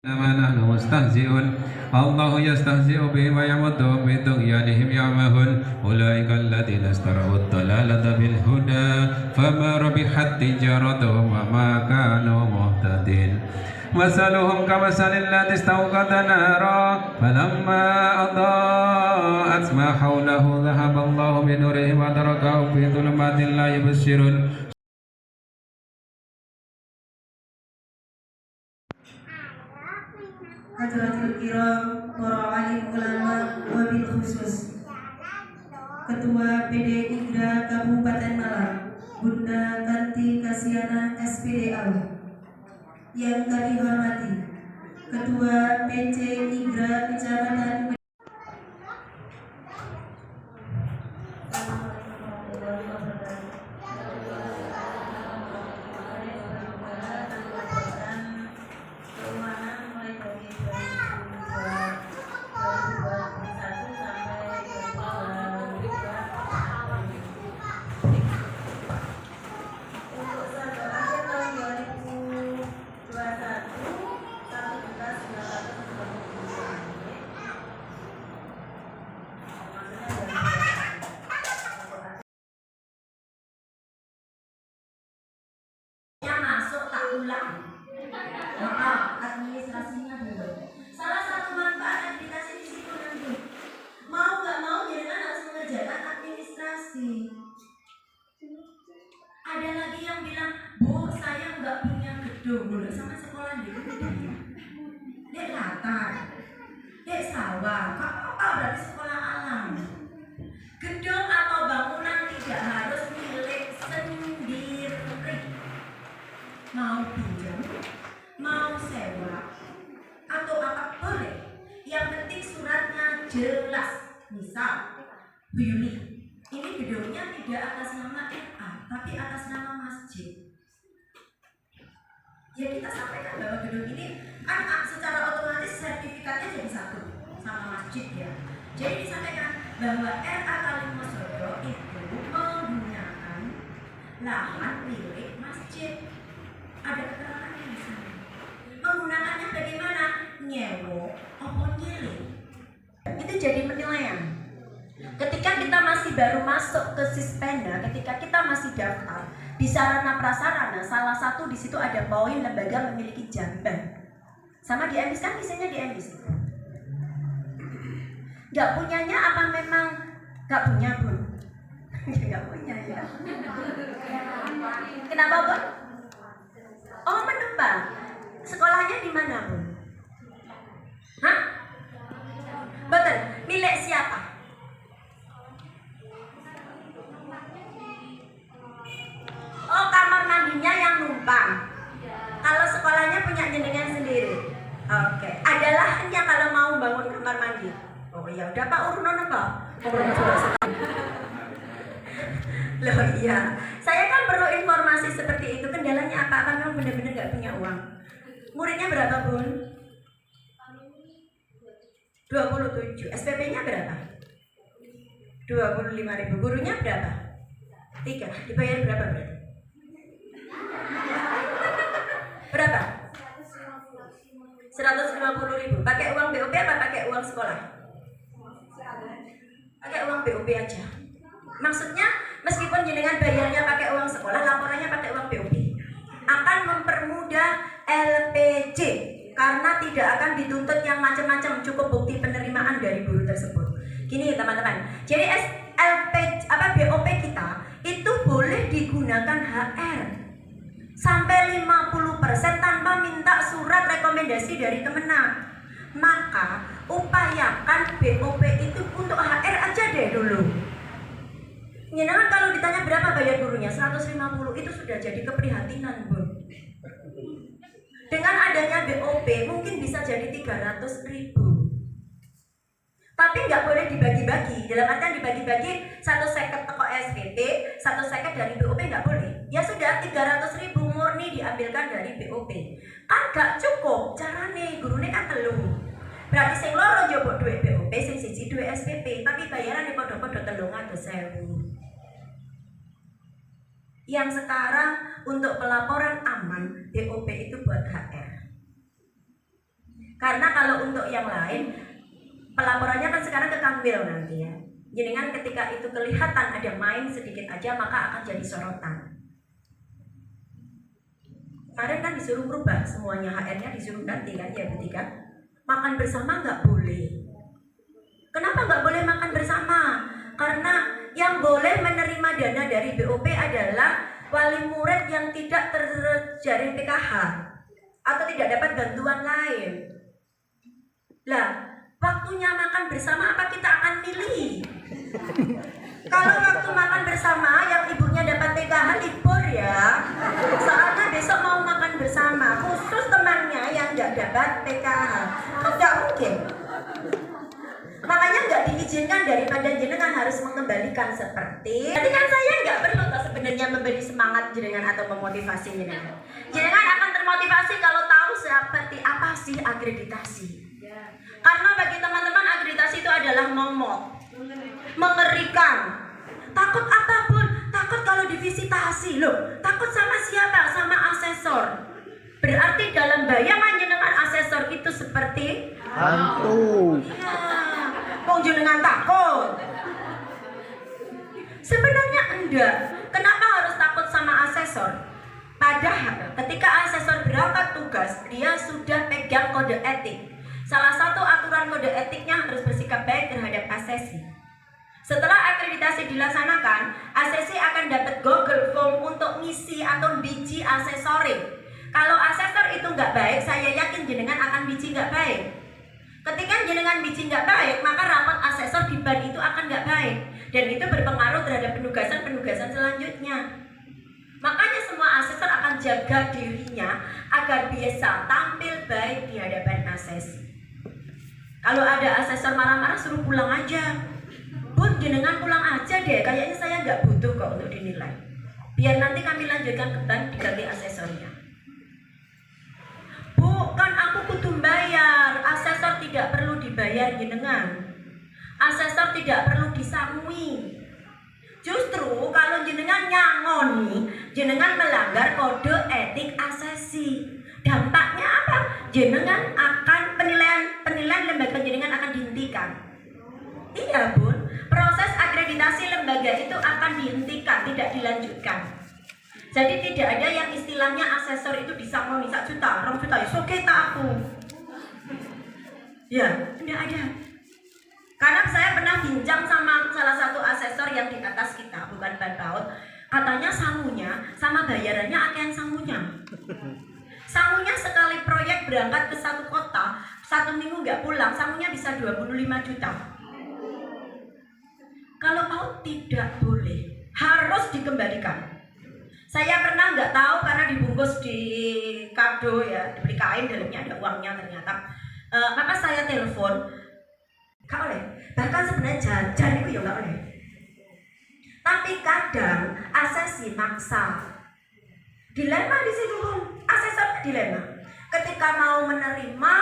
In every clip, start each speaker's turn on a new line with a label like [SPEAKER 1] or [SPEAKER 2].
[SPEAKER 1] ما نحن مستهزئون الله يستهزئ بهم ويمدهم في طغيانهم يعمهون أولئك الذين اشتروا الضلالة بالهدى فما ربحت تجارتهم وما كانوا مهتدين مثلهم كمثل الذي استوقد نارا فلما أضاءت ما حوله ذهب الله بنورهم وتركهم في ظلمات لا يبصرون.
[SPEAKER 2] Hadratul Kiram, para alim ulama, wabil khusus Ketua PD Igra Kabupaten Malang, Bunda Kanti Kasiana SPDA. Yang kami hormati Ketua PC Igra Kecamatan masuk tak ulang. Administrasinya dulu. Salah satu manfaat akreditasi di situ nanti. Mau nggak mau jangan harus mengerjakan administrasi. Ada lagi yang bilang, Bu, saya nggak punya gedung dulu sama sekolah di Dek latar, dek sawah, apa berarti sekolah alam. Gedung atau bangunan tidak harus milik sendiri. Mau pinjam, mau sewa, atau apa boleh. Yang penting suratnya jelas. Misal, Bu Yuni, ini gedungnya tidak atas nama RA, tapi atas nama masjid. Ya kita sampaikan bahwa gedung ini kan secara otomatis sertifikatnya jadi satu sama masjid ya. Jadi disampaikan bahwa RA Kalimusodo itu menggunakan lahan milik masjid. Ada keterangannya di sana. Menggunakannya bagaimana? Nyewo atau nyilih. Itu jadi penilaian. Ketika kita masih baru masuk ke Sispenda, ketika kita masih daftar di sarana prasarana, salah satu di situ ada poin lembaga memiliki jamban. Sama di MIS kan misalnya di MIS. Gak punyanya apa memang gak punya Bun? Gak punya ya. Kenapa Bun? Oh menumpang. Sekolahnya di mana Bun? Hah? Betul. Milik siapa? Oh kamar mandinya yang numpang. Kalau sekolahnya punya jenengan sendiri. Oke. Ada lahannya kalau mau bangun kamar mandi. Oh ya udah Pak Urnon Pak. Loh iya. Saya kan perlu informasi seperti itu. Kendalanya apa? Kan memang benar-benar nggak punya uang. Muridnya berapa Bun? 27. SPP-nya berapa? 25.000. Gurunya berapa? 3. Dibayar berapa berarti? Berapa? 150.000. Pakai uang BOP apa pakai uang sekolah? Pakai uang BOP aja. Maksudnya meskipun jenengan bayarnya pakai uang sekolah, laporannya pakai uang BOP akan mempermudah LPJ karena tidak akan dituntut yang macam-macam, cukup bukti penerimaan dari guru tersebut. Gini teman-teman, jadi BOP kita itu boleh digunakan HR sampai 50% tanpa minta surat rekomendasi dari Kemenang. Maka upayakan BOP itu untuk HR aja deh dulu. Nyenangan kalau ditanya berapa bayar gurunya, 150 itu sudah jadi keprihatinan Bun. Dengan adanya BOP mungkin bisa jadi 300.000. Tapi nggak boleh dibagi-bagi. Dalam artian dibagi-bagi 150 toko SPP, 150 dari BOP nggak boleh. Ya sudah 300.000 murni diambilkan dari BOP. Kan nggak cukup. Carane gurune kan telu. Berarti sing loro njupuk duit BOP, sing siji duit SPP, tapi bayaran padha-padha 300.000. Yang sekarang untuk pelaporan aman BOP itu buat HR. Karena kalau untuk yang lain pelaporannya kan sekarang ke Kanwil nanti ya. Jenengan ketika itu kelihatan ada main sedikit aja maka akan jadi sorotan. Kemarin kan disuruh berubah semuanya, HR-nya disuruh ganti kan ya berarti kan. Makan bersama nggak boleh. Kenapa nggak boleh makan bersama? Karena yang boleh menerima dana dari BOP adalah wali murid yang tidak terjaring PKH atau tidak dapat bantuan lain. Lah, waktunya makan bersama apa kita akan pilih? Kalau waktu makan bersama yang ibunya dapat PKH libur ya. Soalnya besok mau makan bersama, khusus temannya yang nggak dapat PKH. Tidak mungkin. Makanya nggak diizinkan daripada jenengan harus mengembalikan seperti. Jadi kan saya nggak perlu sebenarnya memberi semangat jenengan atau memotivasi jenengan. Jenengan akan termotivasi kalau tahu seperti apa sih akreditasi. Karena bagi teman-teman akreditasi itu adalah momok, mengerikan. Takut apa pun, takut kalau divisitasi loh. Takut sama siapa? Sama asesor. Berarti dalam bayangan jenengan asesor itu seperti hantu. Ya, mau jenengan takut? Sebenarnya enggak. Kenapa harus takut sama asesor? Padahal ketika asesor berangkat tugas, dia sudah pegang kode etik. Salah satu aturan kode etiknya harus bersikap baik terhadap asesi. Setelah akreditasi dilaksanakan, asesi akan dapat Google Form untuk ngisi atau biji asesori. Kalau asesor itu nggak baik, saya yakin jenengan akan biji nggak baik. Ketika jenengan biji nggak baik, maka rapat asesor di ban itu akan nggak baik. Dan itu berpengaruh terhadap penugasan-penugasan selanjutnya. Makanya semua asesor akan jaga dirinya agar bisa tampil baik di hadapan asesi. Kalau ada asesor marah-marah, suruh pulang aja. Bun, jenengan pulang aja deh, kayaknya saya nggak butuh kok untuk dinilai. Biar nanti kami lanjutkan ke bank diganti asesornya. Bu, kan aku kudu bayar, asesor tidak perlu dibayar jenengan. Asesor tidak perlu disangui. Justru kalau jenengan nyangoni, jenengan melanggar kode etik asesi. Dampaknya apa? Jenengan akan penilaian lembaga jenengan akan dihentikan. Iya bun, proses akreditasi lembaga itu akan dihentikan, tidak dilanjutkan. Jadi tidak ada yang istilahnya asesor itu disangoni 1 juta, 2 juta, ya oke tak aku. Ya, tidak ada. Karena saya pernah bincang sama salah satu asesor yang di atas kita, bukan Ban Baut. Katanya sangunya sama bayarannya akan sangunya. Sangunya sekali proyek berangkat ke satu kota, 1 minggu nggak pulang, sangunya bisa 25 juta. Kalau mau tidak boleh, harus dikembalikan. Saya pernah nggak tahu karena dibungkus di kado ya, dibeli kain dalamnya ada uangnya ternyata. Maka saya telepon, nggak oleh. Bahkan sebenarnya jajan itu ya nggak oleh. Tapi kadang asesi maksa. Dilema di situ pun, asesor dilema. Ketika mau menerima,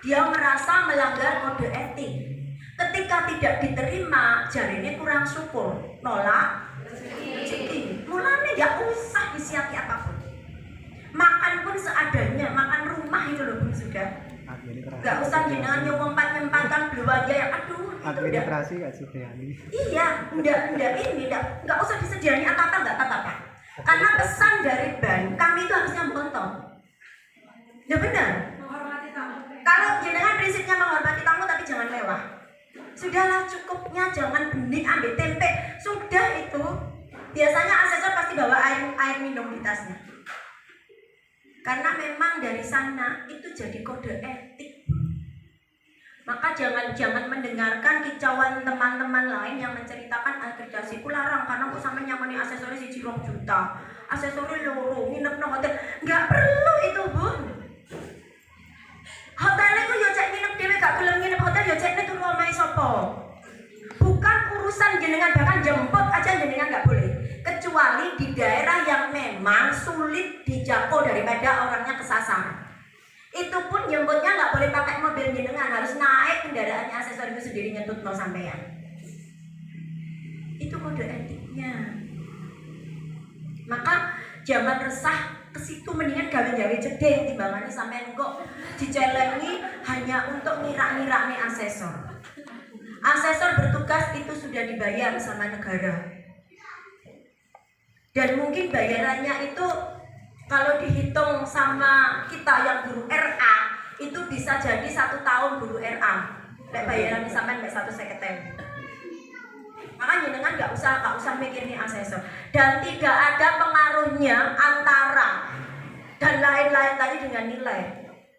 [SPEAKER 2] dia merasa melanggar kode etik. Ketika tidak diterima, jarinya kurang syukur, nolak rezeki. Mulanya nggak usah disiapin apapun. Makan pun seadanya, makan rumah itu loh pun sudah. Nggak usah jenengan nyempat-nyempatkan belanja yang aduh itu
[SPEAKER 3] administrasi nggak sediani.
[SPEAKER 2] Iya, nggak usah disediani apa-apa, nggak apa-apa. Karena pesan dari bank, kami itu harusnya mengontrol. Ya benar. Kalau jenengan prinsipnya menghormati tamu tapi jangan mewah. Sudahlah cukupnya, jangan bening ambil tempe. Sudah itu. Biasanya asesor pasti bawa air minum di tasnya. Karena memang dari sana itu jadi kode etik. Maka jangan mendengarkan kicauan teman-teman lain yang menceritakan akreditasiku larang karena aku sama nyamani asesori 1 juta. Asesori loro, nginep no hotel. Nggak perlu itu bun. Hotelnya ku yo cek nginep dhewe gak gelem nginep hotel yo cekne turu omahe sapa. Bukan urusan jenengan, bahkan jemput aja jenengan nggak boleh. Kecuali di daerah yang memang sulit dijangkau daripada orangnya kesasar. Itu pun jemputnya nggak boleh pakai mobil jenengan, harus naik kendaraannya asesor itu sendiri nyetut no sampean. Itu kode etiknya. Maka jangan resah ke situ, mendingan gawe-gawe jeding timbangannya sampean kok dicelengi hanya untuk ngira-ngira nih asesor. Asesor bertugas itu sudah dibayar sama negara. Dan mungkin bayarannya itu kalau dihitung sama kita yang guru RA itu bisa jadi 1 tahun guru RA. Lek bayarannya sampai nggak 1 seketen. Makanya dengan nggak usah mikir nih asesor. Dan tidak ada pengaruhnya antara dan lain-lain tadi dengan nilai.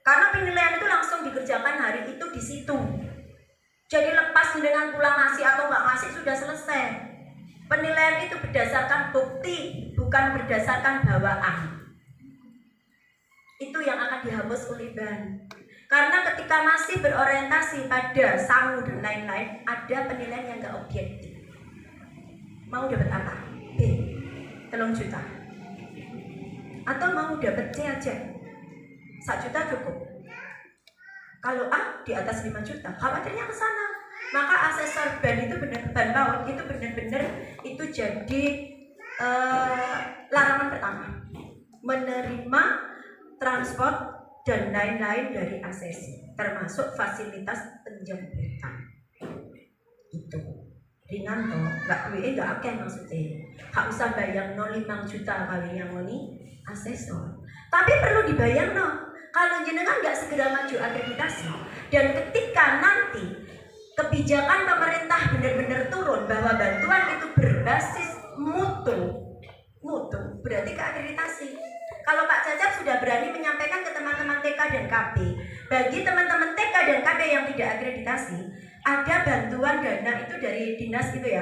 [SPEAKER 2] Karena penilaian itu langsung dikerjakan hari itu di situ. Jadi lepas dengan pulang ngasih atau nggak ngasih sudah selesai. Penilaian itu berdasarkan bukti, bukan berdasarkan bawaan. Itu yang akan dihapus oleh BAN. Karena ketika masih berorientasi pada sangu dan lain-lain, ada penilaian yang nggak objektif. Mau dapat apa? B, 3 juta. Atau mau dapat C aja, 1 juta cukup. Kalau A di atas 5 juta, khawatirnya ke sana. Maka asesor BAN itu BAN PAUD itu benar-benar itu jadi larangan pertama, menerima transport dan lain-lain dari asesi, termasuk fasilitas penjemputan. Itu ringan toh, nggak akeh maksudnya. Gak usah bayang 5 juta kali yang ini asesor. Tapi perlu dibayang kalau jenengan nggak segera maju akreditasi dan ketika nanti kebijakan pemerintah benar-benar turun bahwa bantuan itu berbasis mutu berarti ke akreditasi. Kalau Pak Cacap sudah berani menyampaikan ke teman-teman TK dan KB, bagi teman-teman TK dan KB yang tidak akreditasi, ada bantuan dana itu dari dinas itu ya,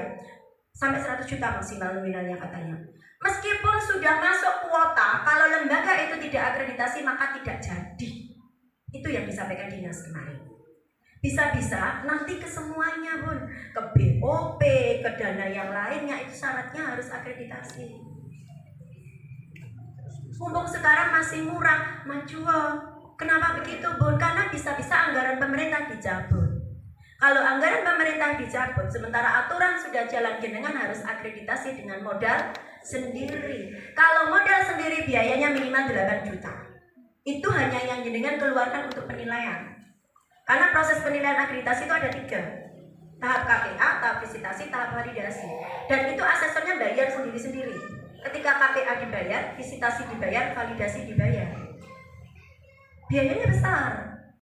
[SPEAKER 2] sampai 100 juta maksimal nominalnya katanya. Meskipun sudah masuk kuota, kalau lembaga itu tidak akreditasi maka tidak jadi. Itu yang disampaikan dinas kemarin. Bisa-bisa nanti ke semuanya pun, ke BOP, ke dana yang lainnya itu syaratnya harus akreditasi. Mumpung sekarang masih murah, maju. Kenapa begitu, Bun? Karena bisa-bisa anggaran pemerintah dicabut. Kalau anggaran pemerintah dicabut, sementara aturan sudah jalan, jenengan harus akreditasi dengan modal sendiri. Kalau modal sendiri biayanya minimal 8 juta. Itu hanya yang jenengan keluarkan untuk penilaian. Karena proses penilaian akreditasi itu ada 3. Tahap KPA, tahap visitasi, tahap validasi. Dan itu asesornya bayar sendiri-sendiri. Ketika KPA dibayar, visitasi dibayar, validasi dibayar. Biayanya besar.